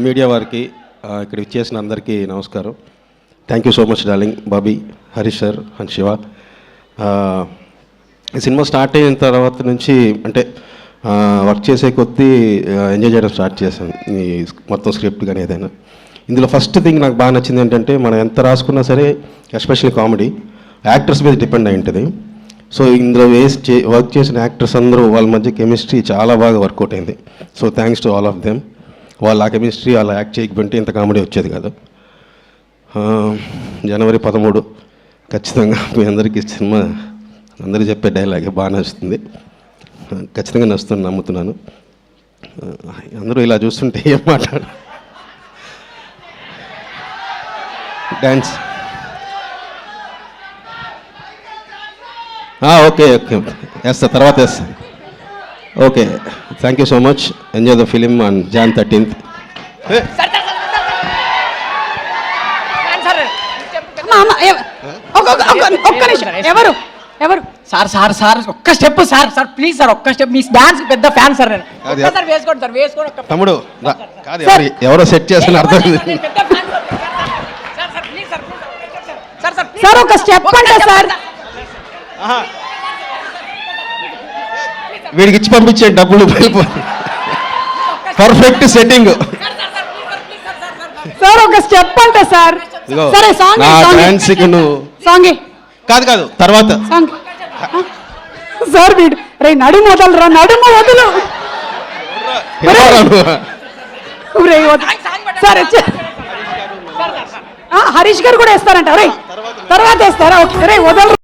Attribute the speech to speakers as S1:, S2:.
S1: Media వారికి ఇక్కడ ఇచ్చేసిన అందరికీ నమస్కారం. Thank you so much darling, Bobby, Harish sir and Shiva. ఈ సినిమా స్టార్ట్ అయిన తర్వాత నుంచి అంటే వర్క్ చేసే కొద్దీ ఎంజాయ్ చేయడం స్టార్ట్ చేశాను. ఈ మొత్తం స్క్రిప్ట్ కానీ ఏదైనా. ఇందులో ఫస్ట్ థింగ్ నాకు బాగా నచ్చింది ఏంటంటే, మనం ఎంత రాసుకున్నా సరే ఎస్పెషల్లీ కామెడీ యాక్టర్స్ మీద డిపెండ్ అయి ఉంటుంది. సో ఇందులో వర్క్ చేసిన యాక్టర్స్ అందరూ వాళ్ళ మధ్య కెమిస్ట్రీ చాలా బాగా వర్కౌట్ అయింది. So thanks to all of them. వాళ్ళ ఆ కెమిస్ట్రీ అలా యాక్ట్ చేయకపోతే ఇంత కామెడీ వచ్చేది కాదు. జనవరి 13 ఖచ్చితంగా మీ అందరికీ సినిమా అందరూ చెప్పే డైలాగే బాగా నచ్చుతుంది. ఖచ్చితంగా నచ్చుతుంది, నమ్ముతున్నాను. అందరూ ఇలా చూస్తుంటే ఏం మాట్లాడు. డ్యాన్స్ ఓకే ఓకే వేస్తా, తర్వాత వేస్తా. Okay, thank you so much. Enjoy the film on Jan 13th.
S2: ఎవరు ఎవరు సార్ సార్ సార్ ఒక్క step sir sir please sir ఒక్క స్టెప్. మీ డాన్స్ పెద్ద ఫ్యాన్ సార్ నేను. ఒక్కసారి వేసుకోండి సార్, వేసుకోండి.
S1: తమ్ముడు కాదు, ఎవరో సెట్ చేసిన అర్థం.
S2: సార్ ఒక స్టెప్ అంటే సార్
S1: వీడికి ఇచ్చి పంపించే డబ్బులు పర్ఫెక్ట్ సెట్టింగ్.
S2: సార్ ఒక స్టెప్ అంటే సార్. సరే సాంగ్ సాంగ్
S1: కాదు కాదు తర్వాత
S2: సాంగ్. సార్ వీడు రే నడుము వదలరా, నడుము వదులు. సరే హరీష్ గారు కూడా వేస్తారంట. రే తర్వాత వేస్తారా? ఓకే రే వదలరు.